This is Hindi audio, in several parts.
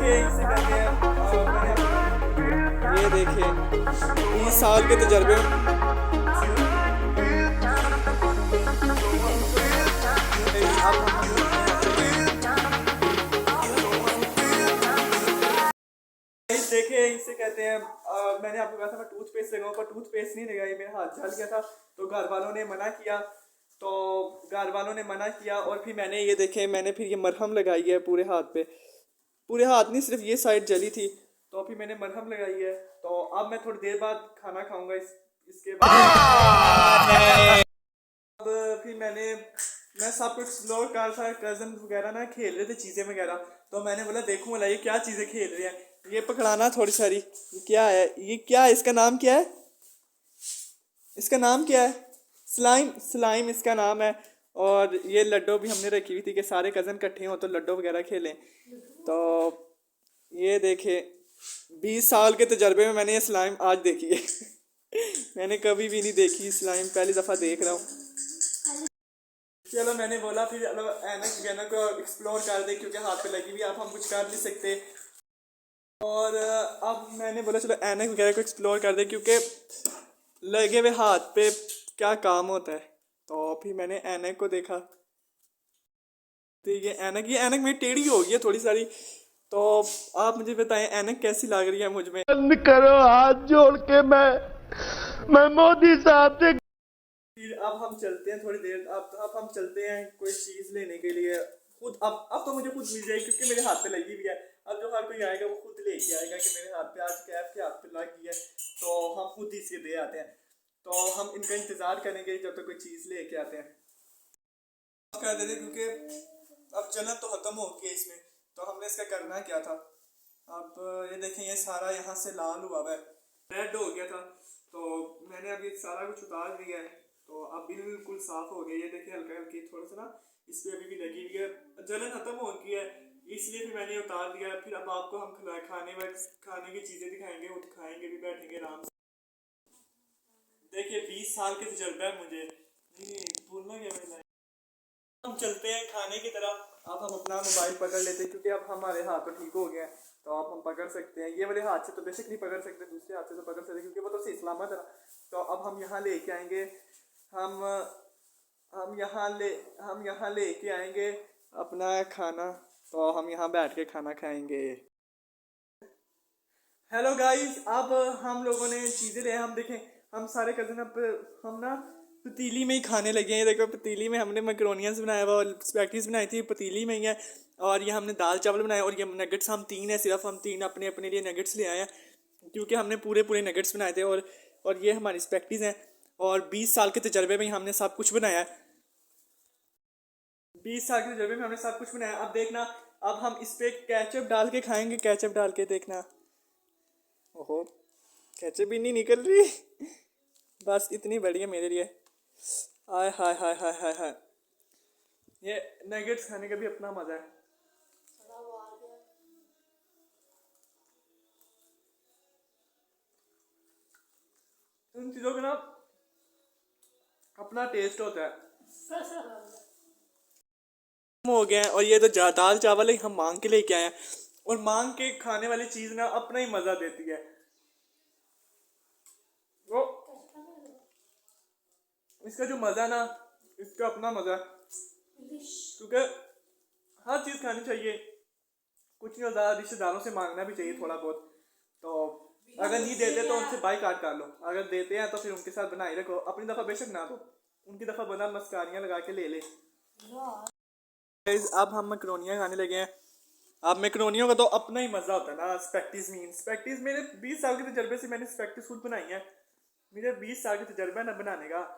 देखिए इसे कहते हैं ये देखिए 20 साल के तजर्बे। देखिए इसे कहते हैं मैंने आपको कहा था मैं टूथपेस्ट लगाऊं, पर टूथपेस्ट नहीं लगाई, मेरा हाथ जल गया था तो घर वालों ने मना किया। और फिर मैंने ये देखे, मैंने फिर ये मरहम लगाई है पूरे हाथ पे, पूरे हाथ नहीं सिर्फ ये साइड जली थी, तो फिर मैंने मरहम लगाई है। तो अब मैं थोड़ी देर बाद खाना खाऊंगा इसके बाद। अब फिर मैं सब कुछ एक्सप्लोर कर रहा था, कज़न वगैरह ना खेल रहे थे चीज़ें वगैरह, तो मैंने बोला देखूँ वाला ये क्या चीज़ें खेल रहे हैं, ये पकड़ाना थोड़ी सारी। ये क्या है, ये क्या है, इसका नाम क्या है, इसका नाम क्या है? स्लाइम, स्लाइम इसका नाम है। और ये लड्डो भी हमने रखी हुई थी कि सारे कज़न इकट्ठे हों तो लड्डो वगैरह खेलें। तो ये देखे 20 साल के तजर्बे में मैंने ये स्लाइम आज देखी है। मैंने कभी भी नहीं देखी स्लाइम, पहली दफ़ा देख रहा हूँ। चलो मैंने बोला फिर चलो ऐनक वगैरह को एक्सप्लोर कर दे, क्योंकि हाथ पे लगी हुई, अब हम कुछ कर नहीं सकते। और अब मैंने बोला चलो ऐनक वगैरह को एक्सप्लोर कर दे, क्योंकि लगे हुए हाथ पे क्या काम होता है। तो फिर मैंने ऐनक को देखा, तो ये ऐनक मेरी टेढ़ी हो गई है थोड़ी सारी। तो आप मुझे बताएं ऐनक कैसी लग रही है मुझ में? बंद करो हाथ जोड़ के, मैं मोदी साहब से। फिर अब हम चलते हैं थोड़ी देर, अब हम चलते हैं कोई चीज़ लेने के लिए खुद। अब तो मुझे खुद मिल जाएगी क्योंकि मेरे हाथ पे लगी हुई है। अब जो हर कोई आएगा वो खुद लेके आएगा कि मेरे हाथ पे आज कैब के हाथ पे लग गई है, तो हम खुद ही इसके दे आते हैं। तो हम इनका इंतज़ार करेंगे जब तक कोई चीज़ लेके आते हैं। कर देते क्योंकि अब जन्नत तो ख़त्म हो गई है इसमें, तो हमने इसका करना क्या था। अब ये देखें ये सारा यहाँ से लाल हुआ है, रेड हो गया था, तो मैंने अभी सारा कुछ उतार दिया है, तो अब बिल्कुल साफ हो गया। ये देखिए हल्का हल्की थोड़ा सा ना इस पर अभी भी लगी हुई है, जलन खत्म हो गई है, इसलिए फिर मैंने उतार दिया। फिर अब आपको हम खाने की चीज़ें दिखाएंगे, वो खाएंगे भी, बैठेंगे आराम से। देखिए 20 साल के तजर्बा है मुझे, नहीं भूलना क्या मैंने। हम चलते हैं खाने की तरफ। अब हम अपना मोबाइल पकड़ लेते हैं क्योंकि अब हमारे हाथ तो ठीक हो गए हैं, तो अब हम पकड़ सकते हैं। ये वाले हाथ से तो बेशक नहीं पकड़ सकते, दूसरे हाथ से तो पकड़ सकते क्योंकि वो तो सही सलामत है। तो अब हम यहाँ लेके आएंगे, हम यहाँ लेके आएंगे अपना खाना, तो हम यहाँ बैठ के खाना खाएंगे। हेलो गाइस, अब हम लोगों ने चीज़ें ले, हम देखें हम सारे कज़न अब हम ना पतीली में ही खाने लगे हैं। देखो पतीली में हमने मैक्रोनियंस बनाया हुआ और स्पैगेटीज बनाई थी, पतीली में ही है। और ये हमने दाल चावल बनाए, और ये नगेट्स हम तीन है, सिर्फ हम तीन अपने अपने लिए नगेट्स ले आए हैं क्योंकि हमने पूरे नगेट्स बनाए थे। और ये हमारी स्पैगेटीज हैं, और 20 साल के तजर्बे में हमने सब कुछ बनाया है। 20 साल के तजर्बे में हमने सब कुछ बनाया। अब देखना, अब हम इस पर केचप डाल के खाएंगे, केचप डाल के देखना। ओहो केचप भी नहीं निकल रही। बस इतनी बड़ी है मेरे लिए। आय हाय हाय हाय हाय हाय, ये नगेट्स खाने का भी अपना मजा है। उन चीज़ों का ना अपना टेस्ट होता है। हो गया है, और ये तो दाल चावल ही हम मांग के लेके आए हैं, और मांग के खाने वाली चीज़ ना अपना ही मज़ा देती है। वो इसका जो मज़ा ना, इसका अपना मज़ा है, क्योंकि हर चीज़ खानी चाहिए, कुछ नहीं होता, रिश्तेदारों से मांगना भी चाहिए थोड़ा बहुत। तो अगर नहीं देते तो उनसे बाइकाट कर लो, अगर देते हैं तो फिर उनके साथ बनाए रखो, अपनी दफ़ा बेशक ना दो, उनकी दफ़ा बना मस्कारियाँ लगा के ले ले। अब हम मैक्रोनियाँ खाने लगे हैं। अब मैक्रोनियों का तो अपना ही मज़ा होता है ना। स्पैगेटीज मेरे 20 साल के तजर्बे से मैंने स्पैगेटीज खुद बनाई है, मेरे 20 साल के तजर्बा है ना बनाने का।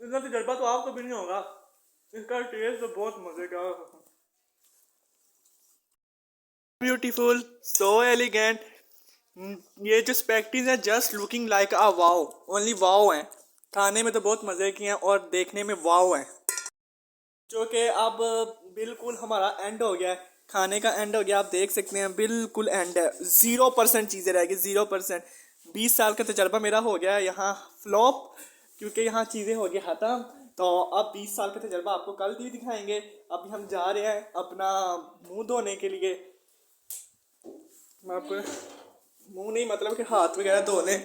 इतना तजर्बा तो आपको भी नहीं होगा, इसका टेस्ट तो बहुत मजे का। Beautiful, so elegant. ये जो स्पैगेटीज है just looking like a wow, only wow है। खाने में तो बहुत मज़े की हैं और देखने में वाओ है। जो कि अब बिल्कुल हमारा एंड हो गया है, खाने का एंड हो गया। आप देख सकते हैं बिल्कुल एंड है, 0% चीज़ें रहेगी, 0%। 20 साल का तजर्बा मेरा हो गया है यहाँ फ्लॉप, क्योंकि यहाँ चीज़ें हो गई ख़त्म। तो अब 20 साल का तजर्बा आपको कल भी दिखाएंगे। अभी हम जा रहे हैं अपना मुंह धोने के लिए। मैं आपको मुंह नहीं मतलब कि हाथ वगैरह धोने।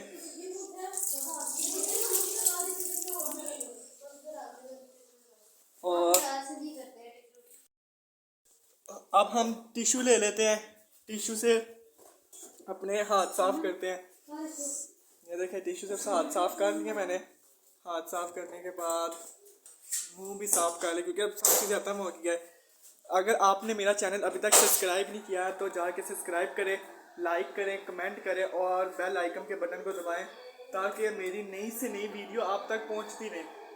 और अब हम टिश्यू ले लेते हैं, टिश्यू से अपने हाथ साफ करते हैं। ये देखें टिश्यू से हाथ साफ कर लिए मैंने। हाथ साफ करने के बाद मुंह भी साफ कर लिया क्योंकि अब सब चीज़ खत्म हो गया है। अगर आपने मेरा चैनल अभी तक सब्सक्राइब नहीं किया तो जाके सब्सक्राइब करें, लाइक करें, कमेंट करें और बेल आइकन के बटन को दबाएं ताकि मेरी नई से नई वीडियो आप तक पहुंचती रहे।